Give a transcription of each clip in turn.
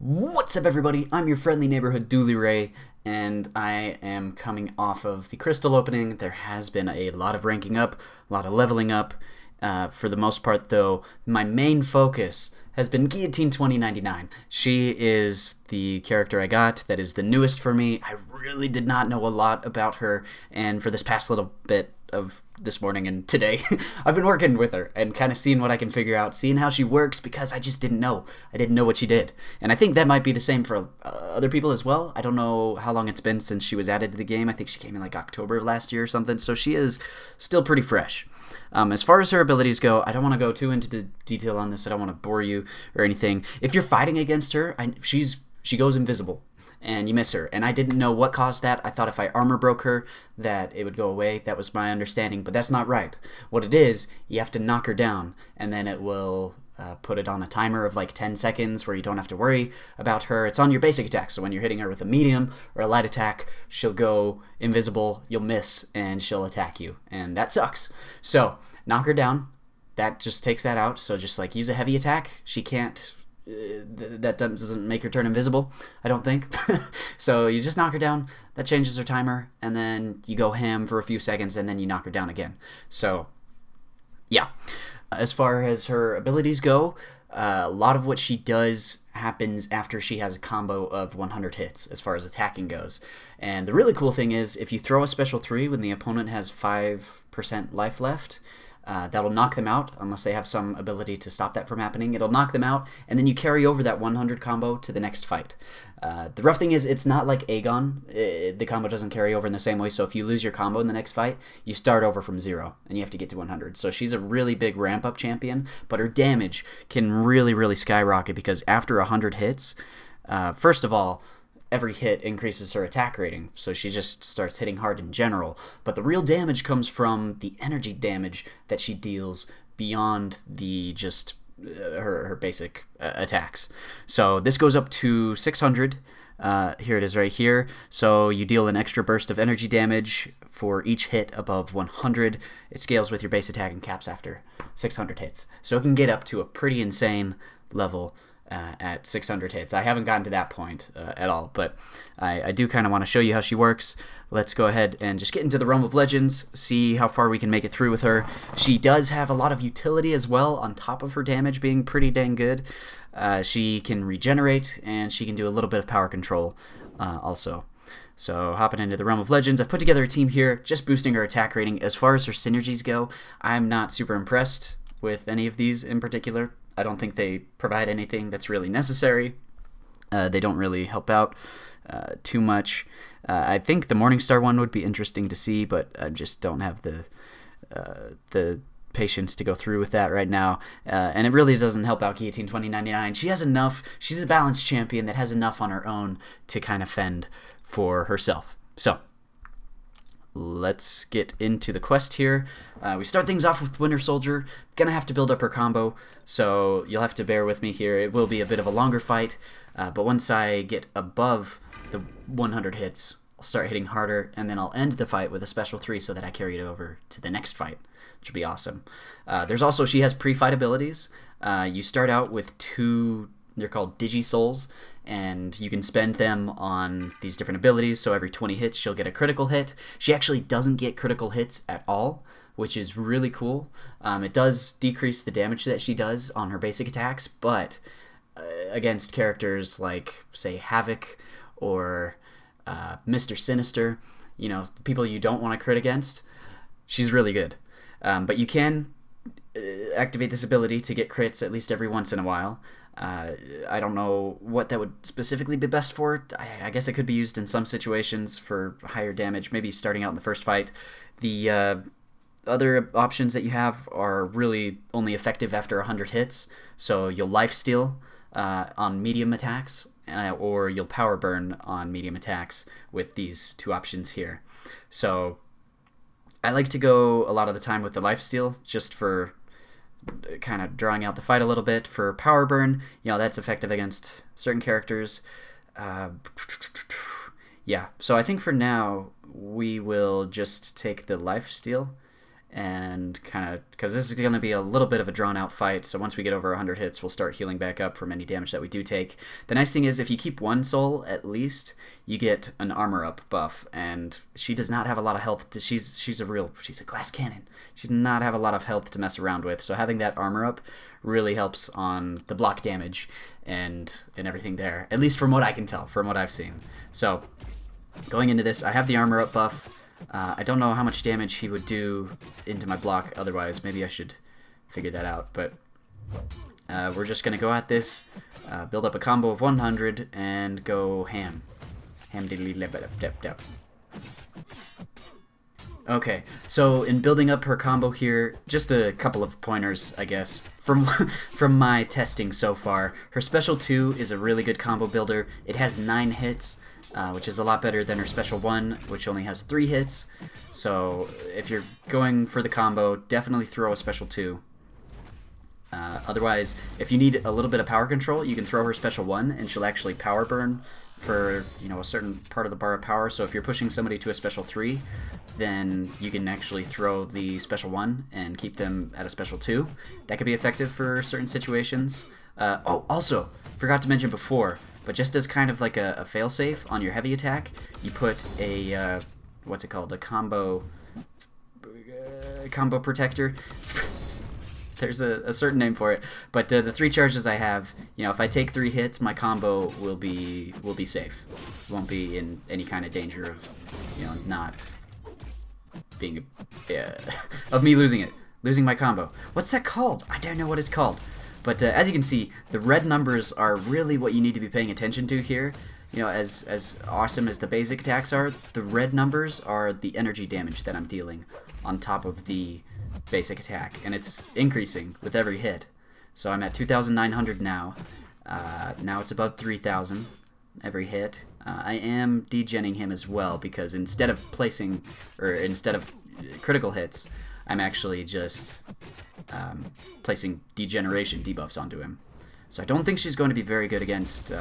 What's up, everybody? I'm your friendly neighborhood DoolieRay, and I am coming off of the crystal opening. There has been a lot of ranking up, a lot of leveling up. For the most part, though, my main focus has been Guillotine 2099. She is the character I got that is the newest for me. I really did not know a lot about her, and for this past little bit of this morning and today, I've been working with her and kind of seeing what I can figure out, seeing how she works, because I just didn't know. I didn't know what she did. And I think that might be the same for other people as well. I don't know how long it's been since she was added to the game. I think she came in like October of last year or something, so she is still pretty fresh. As far as her abilities go, I don't want to go too into detail on this. I don't want to bore you or anything. If you're fighting against her, she goes invisible and you miss her. And I didn't know what caused that. I thought if I armor broke her that it would go away. That was my understanding, but that's not right. What it is, you have to knock her down, and then it will put it on a timer of like 10 seconds where you don't have to worry about her. It's on your basic attack, so when you're hitting her with a medium or a light attack, she'll go invisible, you'll miss, and she'll attack you, and that sucks. So knock her down. That just takes that out. So just like use a heavy attack. She can't that doesn't make her turn invisible, I don't think. So you just knock her down, that changes her timer, and then you go ham for a few seconds, and then you knock her down again. So yeah, as far as her abilities go, a lot of what she does happens after she has a combo of 100 hits as far as attacking goes. And the really cool thing is, if you throw a special 3 when the opponent has 5% life left, that'll knock them out unless they have some ability to stop that from happening. It'll knock them out, and then you carry over that 100 combo to the next fight. The rough thing is, it's not like Aegon. The combo doesn't carry over in the same way, so if you lose your combo in the next fight, you start over from 0, and you have to get to 100. So she's a really big ramp-up champion, but her damage can really, really skyrocket, because after 100 hits, first of all, every hit increases her attack rating, so she just starts hitting hard in general. But the real damage comes from the energy damage that she deals beyond the just her basic attacks. So this goes up to 600. Here it is right here. So you deal an extra burst of energy damage for each hit above 100. It scales with your base attack and caps after 600 hits. So it can get up to a pretty insane level at 600 hits. I haven't gotten to that point at all, but I do kind of want to show you how she works. Let's go ahead and just get into the Realm of Legends, see how far we can make it through with her. She does have a lot of utility as well, on top of her damage being pretty dang good. She can regenerate, and she can do a little bit of power control also. So hopping into the Realm of Legends, I've put together a team here, just boosting her attack rating. As far as her synergies go, I'm not super impressed with any of these in particular. I don't think they provide anything that's really necessary. They don't really help out too much. I think the Morningstar one would be interesting to see, but I just don't have the patience to go through with that right now. And it really doesn't help out Guillotine 2099. She has enough. She's a balanced champion that has enough on her own to kind of fend for herself. So let's get into the quest here. We start things off with Winter Soldier. Gonna have to build up her combo, so you'll have to bear with me here. It will be a bit of a longer fight, but once I get above the 100 hits, I'll start hitting harder, and then I'll end the fight with a special 3 so that I carry it over to the next fight, which will be awesome. There's also, she has pre-fight abilities. You start out with 2, they're called Digi-Souls, and you can spend them on these different abilities. So every 20 hits, she'll get a critical hit. She actually doesn't get critical hits at all, which is really cool. It does decrease the damage that she does on her basic attacks, but against characters like, say, Havoc or Mr. Sinister, you know, people you don't want to crit against, she's really good. But you can activate this ability to get crits at least every once in a while. I don't know what that would specifically be best for. I guess it could be used in some situations for higher damage, maybe starting out in the first fight. The other options that you have are really only effective after 100 hits, so you'll lifesteal on medium attacks, or you'll power burn on medium attacks with these 2 options here. So I like to go a lot of the time with the lifesteal, just for kind of drawing out the fight a little bit. For power burn, you know, that's effective against certain characters. Yeah, so I think for now we will just take the lifesteal and kind of, because this is going to be a little bit of a drawn-out fight, so once we get over 100 hits, we'll start healing back up from any damage that we do take. The nice thing is, if you keep one soul, at least, you get an armor-up buff, and she does not have a lot of health. She's a glass cannon. She does not have a lot of health to mess around with, so having that armor-up really helps on the block damage and everything there, at least from what I can tell, from what I've seen. So, going into this, I have the armor-up buff. I don't know how much damage he would do into my block otherwise. Maybe I should figure that out. But we're just going to go at this, build up a combo of 100, and go ham. Okay, so in building up her combo here, just a couple of pointers, I guess, from my testing so far. Her special 2 is a really good combo builder. It has 9 hits. Which is a lot better than her special 1, which only has 3 hits. So if you're going for the combo, definitely throw a special 2. Otherwise, if you need a little bit of power control, you can throw her special 1, and she'll actually power burn for, you know, a certain part of the bar of power. So if you're pushing somebody to a special 3, then you can actually throw the special 1 and keep them at a special 2. That could be effective for certain situations. Oh, also, forgot to mention before, but just as kind of like a failsafe on your heavy attack, you put a, what's it called, a combo protector. There's a certain name for it, but the 3 charges I have, you know, if I take 3 hits, my combo will be safe. Won't be in any kind of danger of, you know, not being of me losing my combo. What's that called? I don't know what it's called. But as you can see, the red numbers are really what you need to be paying attention to here. You know, as awesome as the basic attacks are, the red numbers are the energy damage that I'm dealing on top of the basic attack, and it's increasing with every hit. So I'm at 2,900 now. Now it's above 3,000 every hit. I am degenning him as well, because instead of critical hits, I'm actually just placing degeneration debuffs onto him. So I don't think she's going to be very good against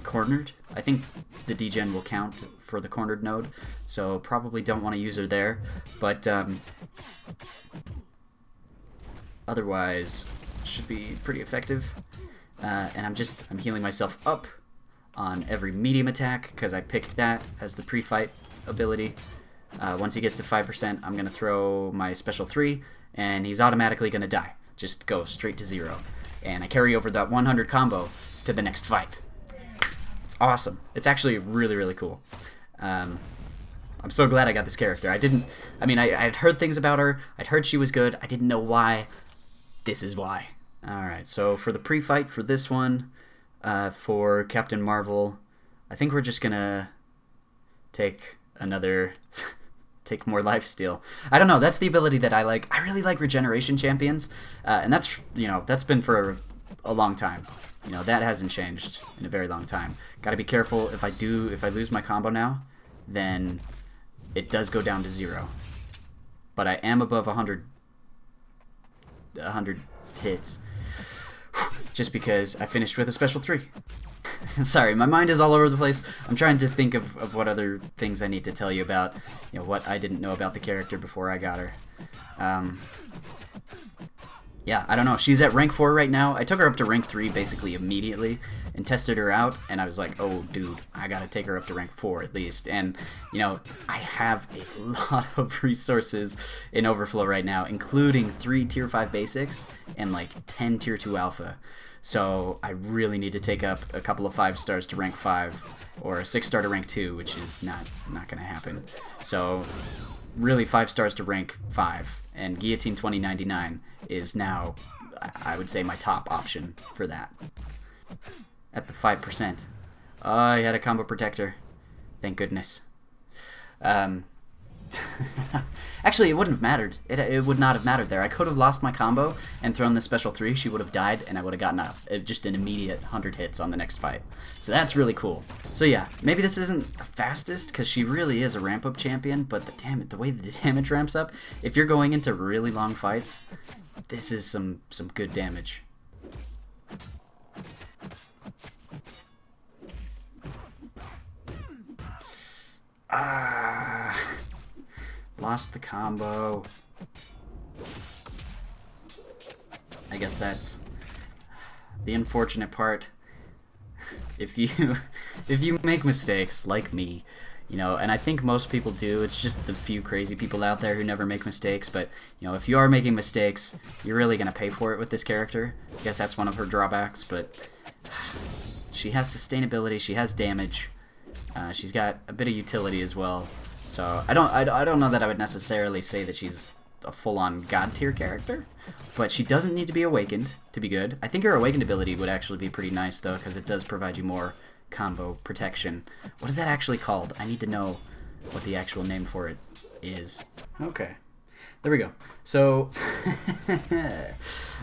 cornered. I think the degen will count for the cornered node, so probably don't want to use her there. But otherwise, should be pretty effective. And I'm healing myself up on every medium attack, because I picked that as the pre-fight ability. Once he gets to 5%, I'm going to throw my special 3, and he's automatically going to die. Just go straight to 0. And I carry over that 100 combo to the next fight. It's awesome. It's actually really, really cool. I'm so glad I got this character. I'd heard things about her. I'd heard she was good. I didn't know why. This is why. Alright, so for the pre-fight for this one, for Captain Marvel, I think we're just going to take another... take more lifesteal. I don't know, that's the ability that I like. I really like regeneration champions, and that's, you know, that's been for a long time. You know, that hasn't changed in a very long time. Gotta be careful. If I lose my combo now, then it does go down to 0. But I am above 100 hits, just because I finished with a special 3. Sorry, my mind is all over the place. I'm trying to think of what other things I need to tell you about, you know, what I didn't know about the character before I got her. Yeah, I don't know. She's at rank 4 right now. I took her up to rank 3 basically immediately and tested her out, and I was like, oh, dude, I gotta take her up to rank 4 at least. And, you know, I have a lot of resources in Overflow right now, including 3 tier 5 basics and like 10 tier 2 alpha. So I really need to take up a couple of 5 stars to rank 5, or a 6-star to rank 2, which is not going to happen. So really 5 stars to rank 5, and Guillotine 2099 is now, I would say, my top option for that. At the 5%. Oh, I had a combo protector. Thank goodness. Actually, it wouldn't have mattered. It would not have mattered there. I could have lost my combo and thrown the special 3. She would have died, and I would have gotten just an immediate 100 hits on the next fight. So that's really cool. So yeah, maybe this isn't the fastest, because she really is a ramp-up champion, but the way the damage ramps up, if you're going into really long fights, this is some good damage. Lost the combo. I guess that's the unfortunate part. If you make mistakes like me, you know, and I think most people do, it's just the few crazy people out there who never make mistakes, but, you know, if you are making mistakes, you're really going to pay for it with this character. I guess that's one of her drawbacks, but she has sustainability, she has damage, she's got a bit of utility as well, so I don't know that I would necessarily say that she's a full-on god tier character, but she doesn't need to be awakened to be good. I think her awakened ability would actually be pretty nice though, because it does provide you more combo protection. What is that actually called? I need to know what the actual name for it is. Okay, there we go. So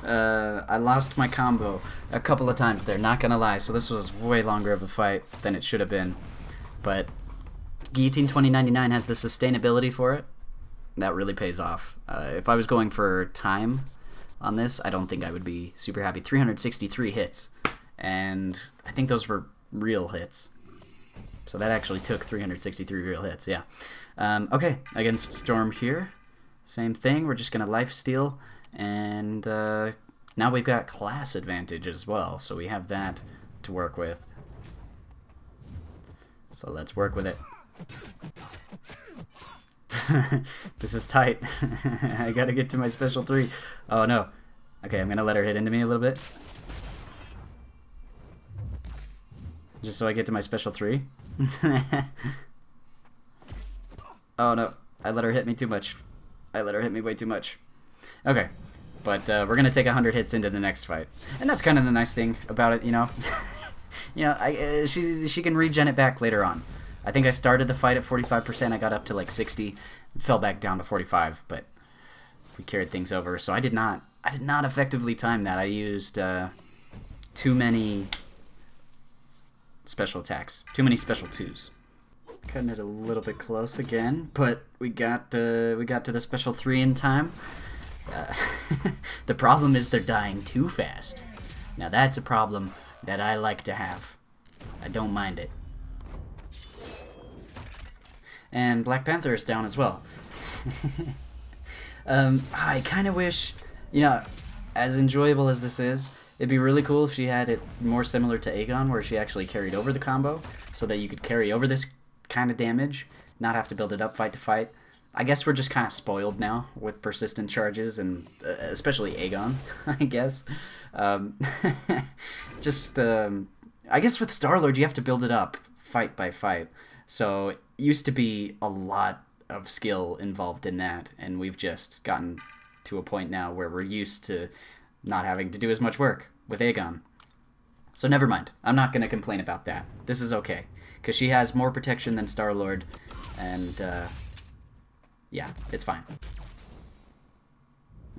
I lost my combo a couple of times there, not gonna lie, so this was way longer of a fight than it should have been, but Guillotine 2099 has the sustainability for it. That really pays off. If I was going for time on this, I don't think I would be super happy. 363 hits, and I think those were real hits. So that actually took 363 real hits, yeah. Okay, against Storm here, same thing. We're just going to lifesteal, and now we've got class advantage as well, so we have that to work with. So let's work with it. This is tight. I gotta get to my special 3. Oh no. Okay, I'm gonna let her hit into me a little bit. Just so I get to my special 3. Oh no. I let her hit me too much. I let her hit me way too much. Okay. But we're gonna take 100 hits into the next fight. And that's kind of the nice thing about it, you know. You know, she can regen it back later on. I think I started the fight at 45%, I got up to like 60, fell back down to 45, but we carried things over. So I did not effectively time that. I used too many special attacks, too many special 2s. Cutting it a little bit close again, but we got to the special 3 in time. The problem is they're dying too fast. Now that's a problem that I like to have. I don't mind it. And Black Panther is down as well. I kind of wish, you know, as enjoyable as this is, it'd be really cool if she had it more similar to Aegon, where she actually carried over the combo, so that you could carry over this kind of damage, not have to build it up fight to fight. I guess we're just kind of spoiled now with persistent charges, and especially Aegon, I guess. I guess with Star-Lord you have to build it up fight by fight. So it used to be a lot of skill involved in that, and we've just gotten to a point now where we're used to not having to do as much work with Aegon. So never mind. I'm not going to complain about that. This is okay, because she has more protection than Star-Lord, and yeah, it's fine.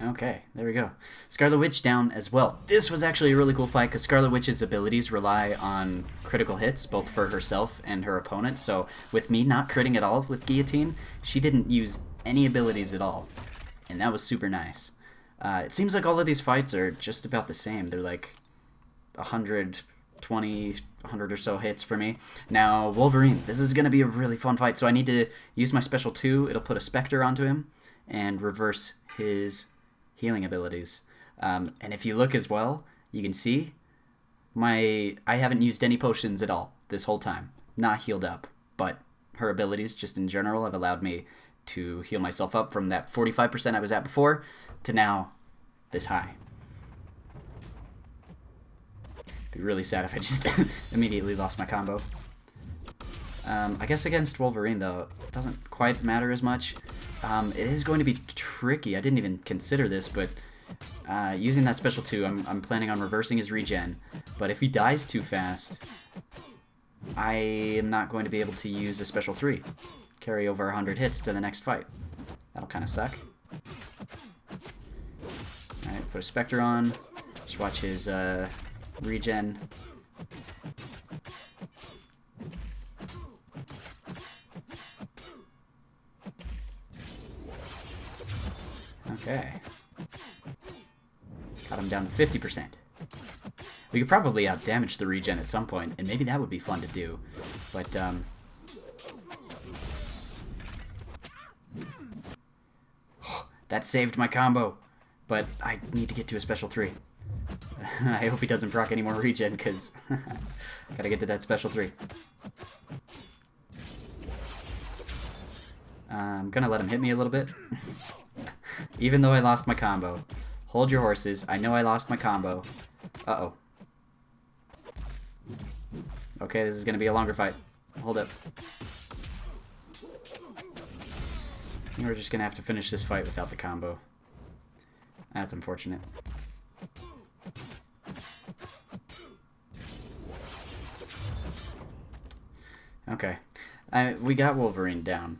Okay, there we go. Scarlet Witch down as well. This was actually a really cool fight because Scarlet Witch's abilities rely on critical hits, both for herself and her opponent. So with me not critting at all with Guillotine, she didn't use any abilities at all. And that was super nice. It seems like all of these fights are just about the same. They're like 120, 100 or so hits for me. Now, Wolverine. This is going to be a really fun fight. So I need to use my special 2. It'll put a Spectre onto him and reverse his healing abilities. And if you look as well, you can see I haven't used any potions at all this whole time. Not healed up, but her abilities just in general have allowed me to heal myself up from that 45% I was at before to now this high. It'd be really sad if I just immediately lost my combo. I guess against Wolverine though, it doesn't quite matter as much. It is going to be tricky. I didn't even consider this, but using that special 2, I'm planning on reversing his regen. But if he dies too fast, I am not going to be able to use a special 3. Carry over 100 hits to the next fight. That'll kind of suck. Alright, put a Spectre on. Just watch his regen. Okay. Got him down to 50%. We could probably outdamage the regen at some point, and maybe that would be fun to do. But, that saved my combo. but I need to get to a special 3. I hope he doesn't proc any more regen, because gotta get to that special 3. I'm gonna let him hit me a little bit. Even though I lost my combo. Hold your horses. I know I lost my combo. Uh-oh. Okay, this is gonna be a longer fight. Hold up. I think we're just gonna have to finish this fight without the combo. That's unfortunate. Okay. We got Wolverine down.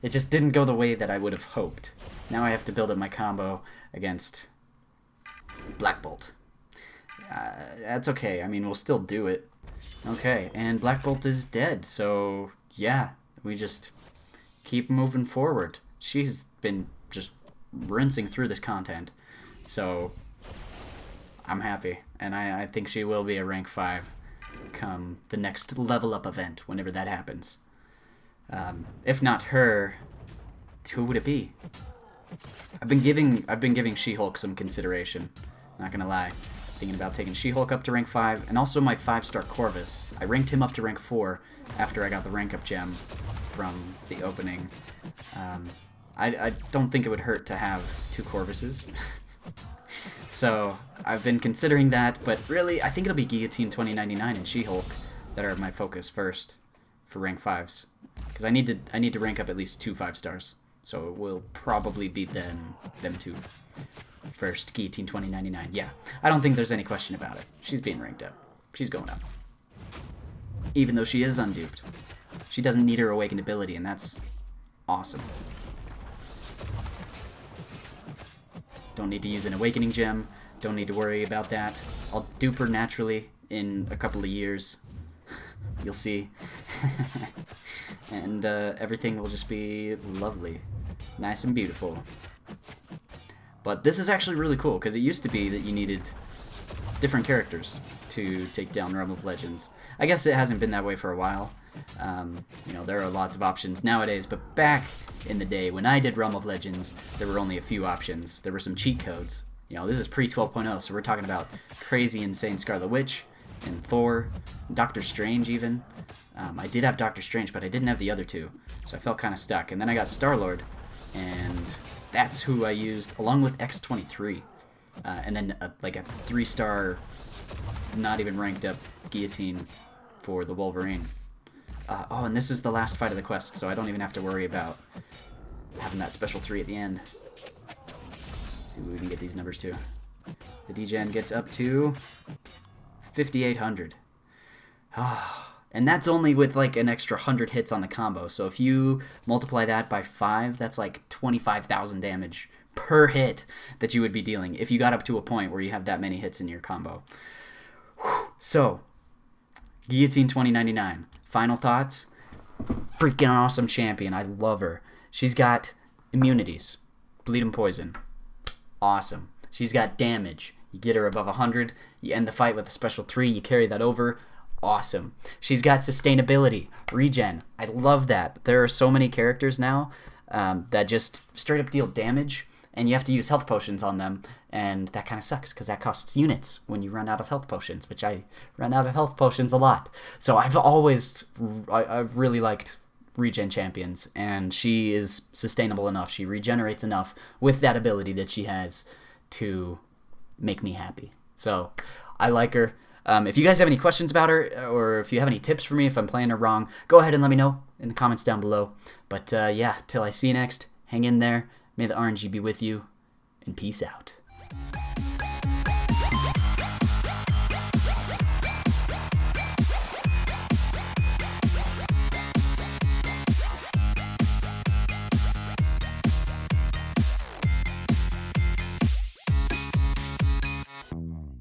It just didn't go the way that I would have hoped. Now I have to build up my combo against Black Bolt. That's okay. I mean, we'll still do it. Okay, and Black Bolt is dead, so yeah, we just keep moving forward. She's been just rinsing through this content, so I'm happy, and I think she will be a rank 5 come the next level up event, whenever that happens. If not her, who would it be? I've been giving She-Hulk some consideration, not gonna lie. Thinking about taking She-Hulk up to rank 5, and also my 5-star Corvus. I ranked him up to rank 4 after I got the rank up gem from the opening. I don't think it would hurt to have 2 Corvuses. So I've been considering that, but really I think it'll be Guillotine 2099 and She-Hulk that are my focus first for rank 5s, because I need to rank up at least 2 5-stars. So it will probably be them two. First, Guillotine 2099. Yeah, I don't think there's any question about it. She's being ranked up. She's going up. Even though she is unduped. She doesn't need her awakened ability, and that's awesome. Don't need to use an awakening gem. Don't need to worry about that. I'll dupe her naturally in a couple of years. You'll see. And everything will just be lovely. Nice and beautiful. But this is actually really cool, because it used to be that you needed different characters to take down Realm of Legends. I guess it hasn't been that way for a while. You know, there are lots of options nowadays, but back in the day when I did Realm of Legends, there were only a few options. There were some cheat codes. You know, this is pre-12.0, so we're talking about crazy, insane Scarlet Witch and Thor, Doctor Strange even. I did have Doctor Strange, but I didn't have the other 2, so I felt kind of stuck. And then I got Star-Lord, and that's who I used, along with X-23. And then like a 3-star, not even ranked up Guillotine for the Wolverine. Oh, and this is the last fight of the quest, so I don't even have to worry about having that special 3 at the end. Let's see what we can get these numbers to. The D-Gen gets up to 5,800. And that's only with like an extra 100 hits on the combo. So if you multiply that by 5, that's like 25,000 damage per hit that you would be dealing if you got up to a point where you have that many hits in your combo. So, Guillotine 2099. Final thoughts? Freaking awesome champion. I love her. She's got immunities. Bleed and poison. Awesome. She's got damage. You get her above 100. You end the fight with a special 3. You carry that over. Awesome. She's got sustainability. Regen. I love that. There are so many characters now that just straight up deal damage, and you have to use health potions on them, and that kind of sucks because that costs units when you run out of health potions, which I run out of health potions a lot. So I've really liked regen champions, and she is sustainable enough. She regenerates enough with that ability that she has to make me happy. So I like her. If you guys have any questions about her, or if you have any tips for me if I'm playing her wrong, go ahead and let me know in the comments down below. But yeah, till I see you next, hang in there. May the RNG be with you, and peace out.